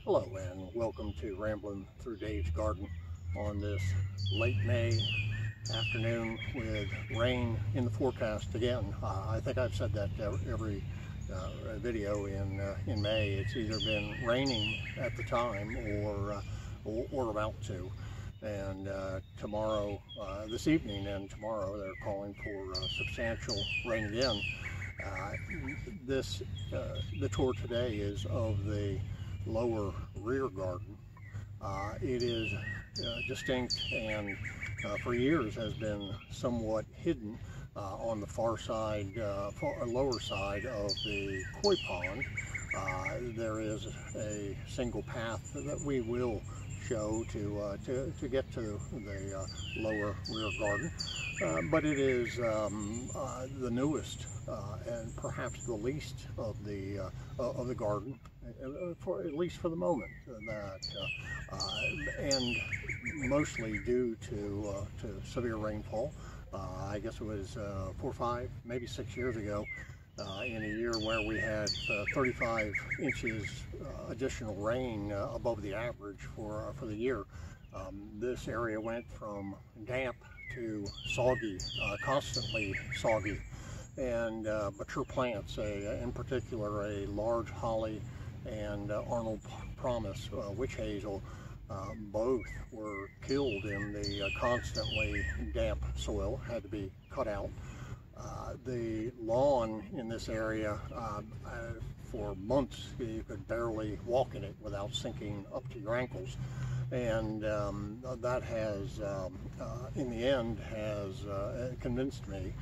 Hello and welcome to Ramblin' Through Dave's Garden on this late May afternoon with rain in the forecast again. I think I've said that every video in May. It's either been raining at the time or about to. And tomorrow, this evening and tomorrow, they're calling for substantial rain again. The tour today is of the lower rear garden. It is distinct and for years has been somewhat hidden on the far side, lower side of the koi pond. There is a single path that we will show to get to the lower rear garden, but it is the newest and perhaps the least of the garden, at least for the moment. And mostly due to severe rainfall. I guess it was 4, 5, maybe 6 years ago. In a year where we had 35 inches additional rain above the average for the year. This area went from damp to soggy, constantly soggy, and mature plants, in particular a large holly and Arnold Promise witch hazel, both were killed in the constantly damp soil, had to be cut out. The lawn in this area, for months you could barely walk in it without sinking up to your ankles, and that has in the end has convinced me,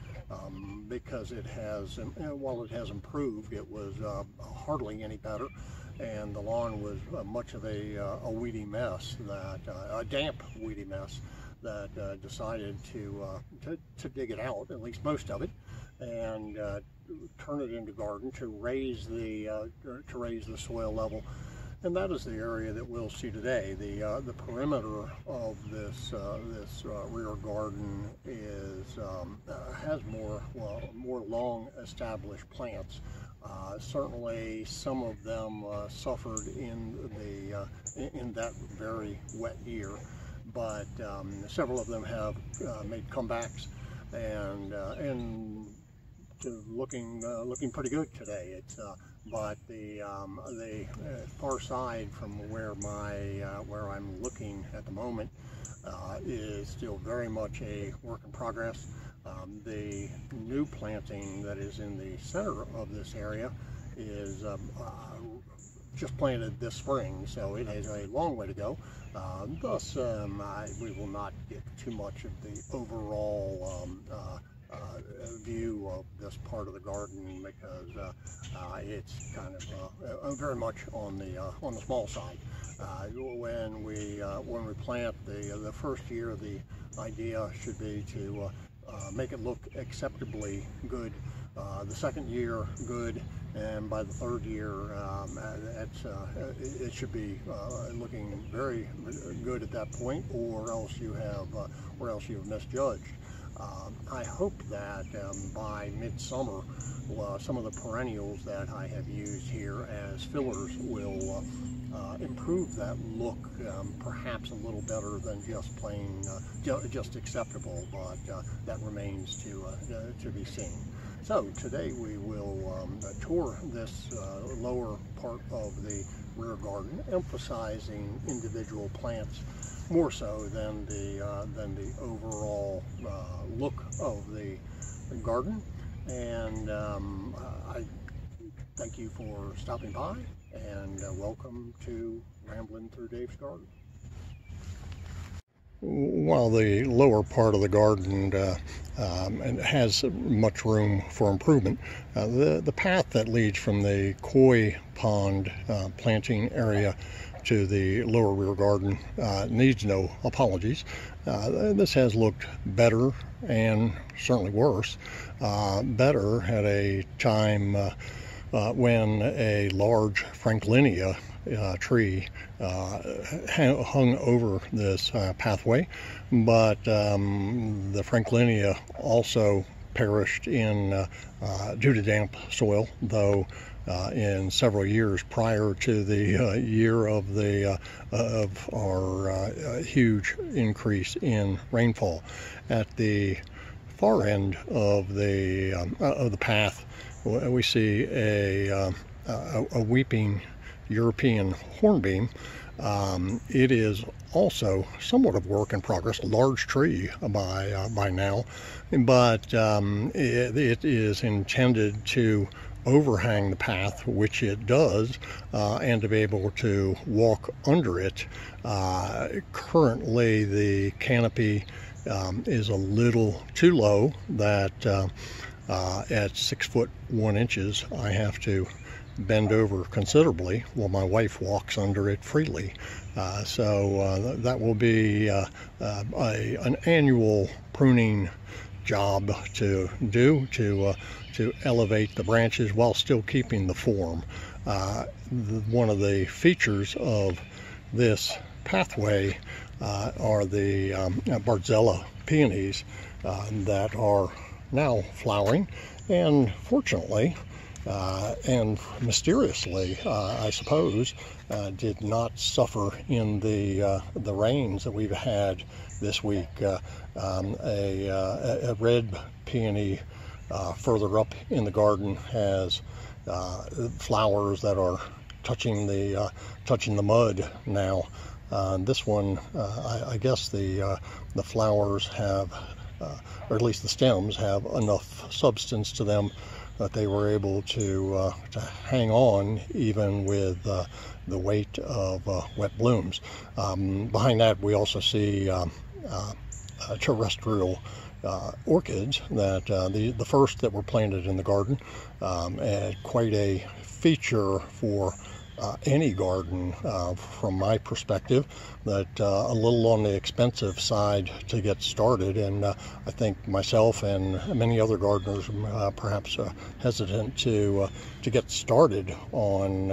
because it has, while it has improved, it was hardly any better, and the lawn was much of a weedy mess, a damp weedy mess, that decided to dig it out, at least most of it, and turn it into garden to raise the soil level. And that is the area that we'll see today. The perimeter of this rear garden has more long established plants. Certainly some of them suffered in that very wet year, but several of them have made comebacks and looking pretty good today. But the far side from where I'm looking at the moment is still very much a work in progress. The new planting that is in the center of this area is just planted this spring, so it has a long way to go. Thus, we will not get too much of the overall view of this part of the garden, because it's kind of very much on the small side. When we plant, the first year, the idea should be to make it look acceptably good. The second year, good, and by the third year, it should be looking very good at that point, or else you have misjudged. I hope that by midsummer, some of the perennials that I have used here as fillers will improve that look, perhaps a little better than just plain, just acceptable, but that remains to be seen. So today we will tour this lower part of the rear garden, emphasizing individual plants more so than the overall look of the garden. And I thank you for stopping by, and welcome to Ramblin' Through Dave's Garden. While the lower part of the garden has much room for improvement, the path that leads from the koi pond planting area to the lower rear garden needs no apologies. This has looked better and certainly worse. Better at a time when a large Franklinia tree hung over this pathway, but the Franklinia also perished in due to damp soil, though in several years prior to the year of our huge increase in rainfall. At the far end of the path, we see a weeping European hornbeam. It is also somewhat of work in progress, a large tree by now, but it is intended to overhang the path, which it does, and to be able to walk under it. Currently, the canopy is a little too low, that at 6 foot 1 inches I have to bend over considerably while my wife walks under it freely. So that will be an annual pruning job to do to elevate the branches while still keeping the form. One of the features of this pathway are the Bartzella peonies that are now flowering, and fortunately and mysteriously, I suppose, did not suffer in the rains that we've had this week. A red peony further up in the garden has flowers that are touching the mud now. This one, I guess the flowers have, or at least the stems have enough substance to them that they were able to hang on even with the weight of wet blooms. Behind that, we also see terrestrial orchids that the first that were planted in the garden, and quite a feature for any garden from my perspective, that a little on the expensive side to get started, and I think myself and many other gardeners perhaps hesitant to get started on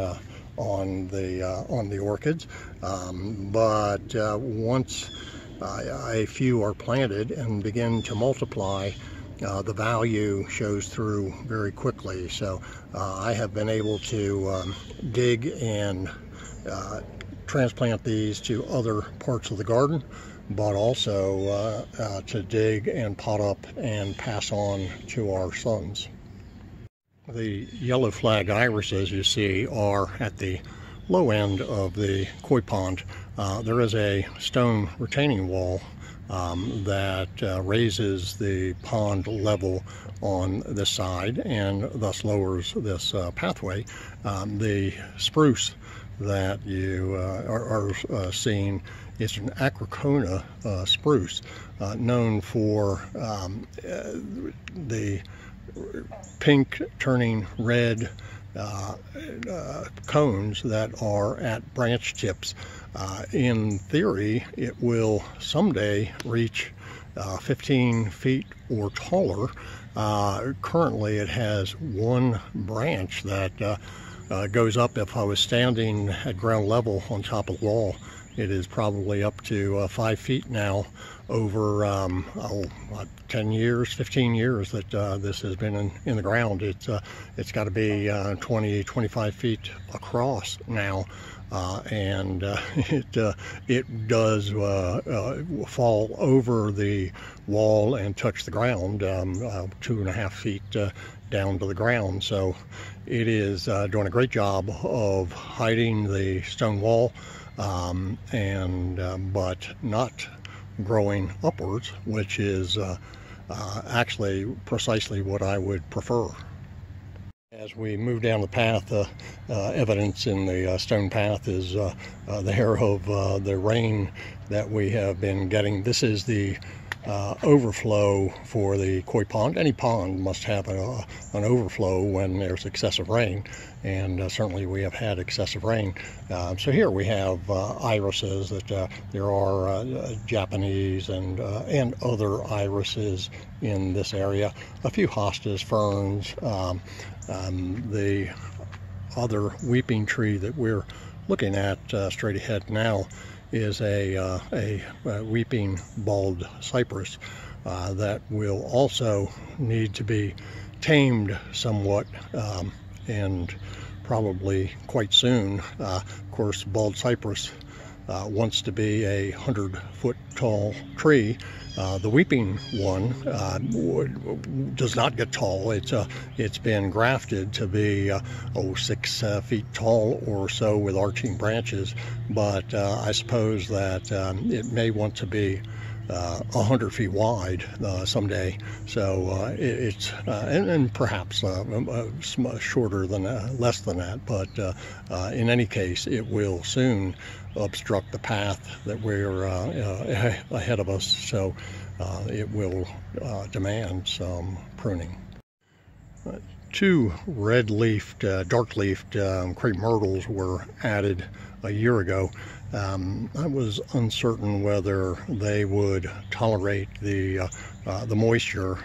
the orchids, but once a few are planted and begin to multiply, the value shows through very quickly. So I have been able to dig and transplant these to other parts of the garden, but also to dig and pot up and pass on to our sons. The yellow flag irises you see are at the low end of the koi pond. There is a stone retaining wall that raises the pond level on this side and thus lowers this pathway. The spruce that you are seeing is an Acrocona spruce, known for the pink turning red cones that are at branch tips. In theory, it will someday reach 15 feet or taller. Currently, it has one branch that goes up. If I was standing at ground level on top of the wall, it is probably up to 5 feet now, over 10 years, 15 years that this has been in the ground. It's got to be 20, 25 feet across now, and it does fall over the wall and touch the ground 2.5 feet down to the ground. So it is doing a great job of hiding the stone wall, but not growing upwards, which is actually precisely what I would prefer. As we move down the path, evidence in the stone path is there of the rain that we have been getting. This is the overflow for the koi pond. Any pond must have an overflow when there's excessive rain, and certainly we have had excessive rain. So here we have irises that there are Japanese and other irises in this area. A few hostas, ferns. The other weeping tree that we're looking at straight ahead now is a weeping bald cypress. that will also need to be tamed somewhat, and probably quite soon. Of course, bald cypress wants to be a 100-foot tall tree. The weeping one does not get tall. It's been grafted to be 6 feet tall or so with arching branches, but I suppose that it may want to be 100 feet wide someday. So it's and perhaps shorter than less than that. But in any case, it will soon obstruct the path that we're ahead of us. So it will demand some pruning. 2 red-leafed, dark-leafed crepe myrtles were added a year ago. I was uncertain whether they would tolerate the moisture,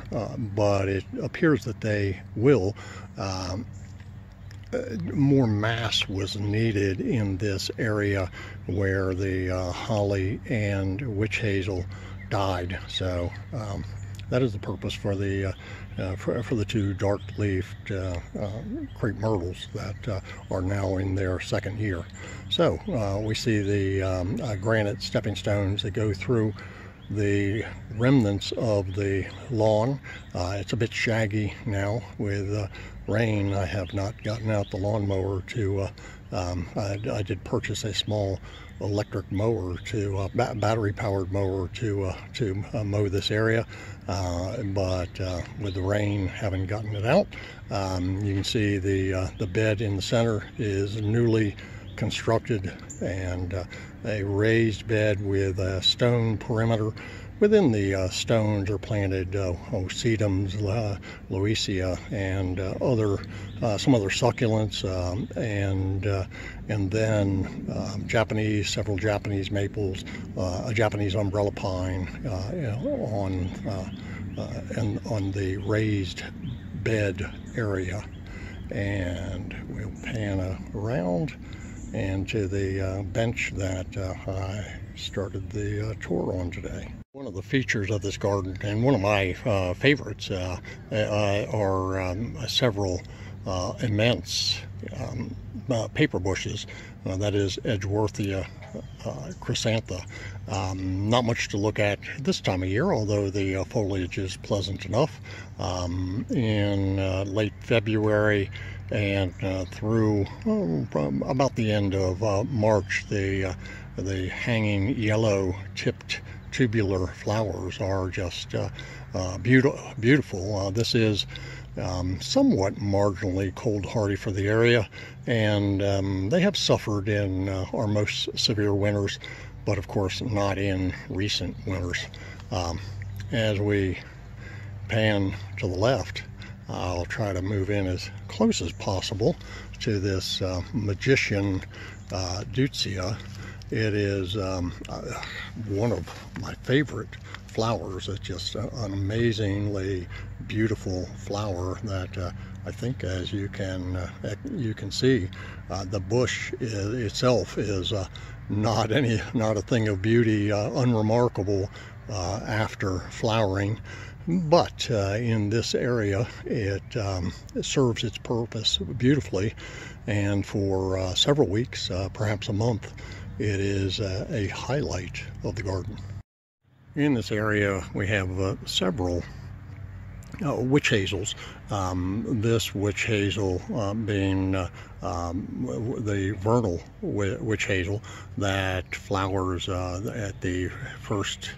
but it appears that they will. More mass was needed in this area where the holly and witch hazel died. So that is the purpose for the 2 dark-leafed crepe myrtles that are now in their 2nd year. So we see the granite stepping stones that go through the remnants of the lawn. It's a bit shaggy now with rain. I have not gotten out the lawnmower to I did purchase a small electric mower, to battery-powered mower to mow this area, but with the rain, haven't gotten it out. You can see the bed in the center is newly constructed, and a raised bed with a stone perimeter. Within the stones are planted sedums, loesia, and some other succulents, and then several Japanese maples, a Japanese umbrella pine on the raised bed area. And we'll pan around and to the bench that I started the tour on today. One of the features of this garden, and one of my favorites, are several immense paper bushes. That is Edgeworthia chrysantha. Not much to look at this time of year, although the foliage is pleasant enough. In late February and through about the end of March, the hanging yellow-tipped tubular flowers are just beautiful. This is somewhat marginally cold hardy for the area, and they have suffered in our most severe winters, but of course not in recent winters. As we pan to the left, I'll try to move in as close as possible to this magician deutzia. It is one of my favorite flowers. It's just an amazingly beautiful flower that I think, as you can see, the bush itself is not a thing of beauty, unremarkable after flowering. But in this area, it serves its purpose beautifully, and for several weeks, perhaps a month, it is a highlight of the garden. In this area, we have several witch hazels. This witch hazel being the vernal witch hazel that flowers at the first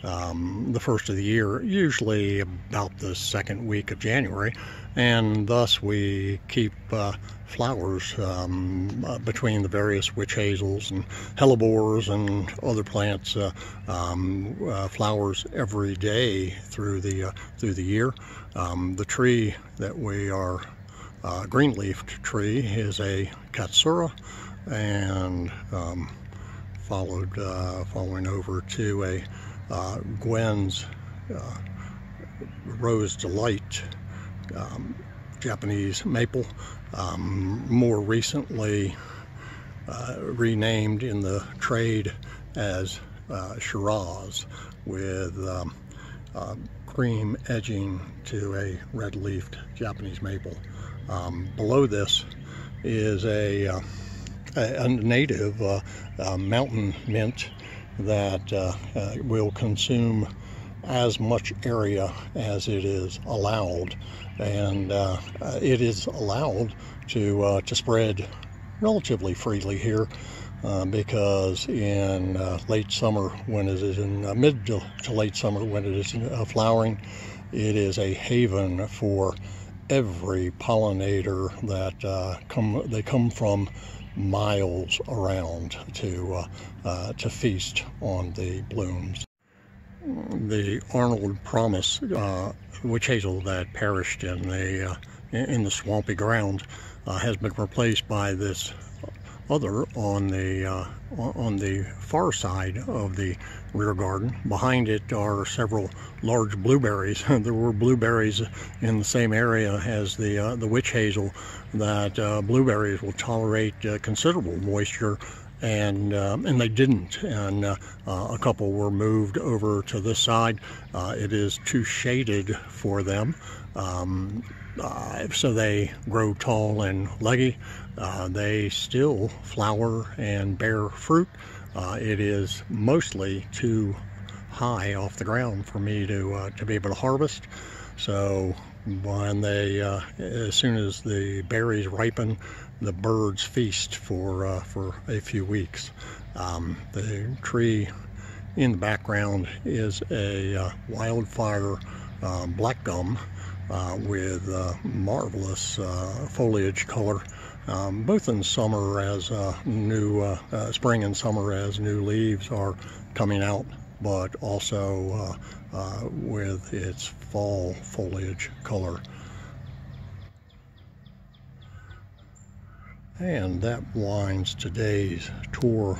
of the year, usually about the 2nd week of January, and thus we keep flowers between the various witch hazels and hellebores and other plants, flowers every day through the year. The tree that we are green-leafed tree is a katsura, and following over to a Gwen's Rose Delight Japanese maple, more recently renamed in the trade as Shiraz, with cream edging to a red-leafed Japanese maple. Below this is a native mountain mint that will consume as much area as it is allowed, and it is allowed to spread relatively freely here because in late summer, when it is in mid to late summer, when it is flowering, it is a haven for every pollinator that they come from miles around to feast on the blooms. The Arnold Promise witch hazel that perished in the swampy ground has been replaced by this other on the far side of the rear garden. Behind it are several large blueberries. There were blueberries in the same area as the witch hazel. That blueberries will tolerate considerable moisture, and they didn't, and a couple were moved over to this side. It is too shaded for them, so they grow tall and leggy. They still flower and bear fruit. It is mostly too high off the ground for me to be able to harvest. So when as soon as the berries ripen, the birds feast for a few weeks. The tree in the background is a wildfire black gum with marvelous foliage color, both in summer as spring and summer as new leaves are coming out, but also with its fall foliage color. And that winds today's tour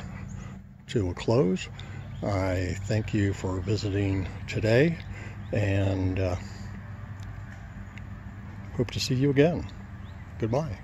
to a close. I thank you for visiting today, and hope to see you again. Goodbye.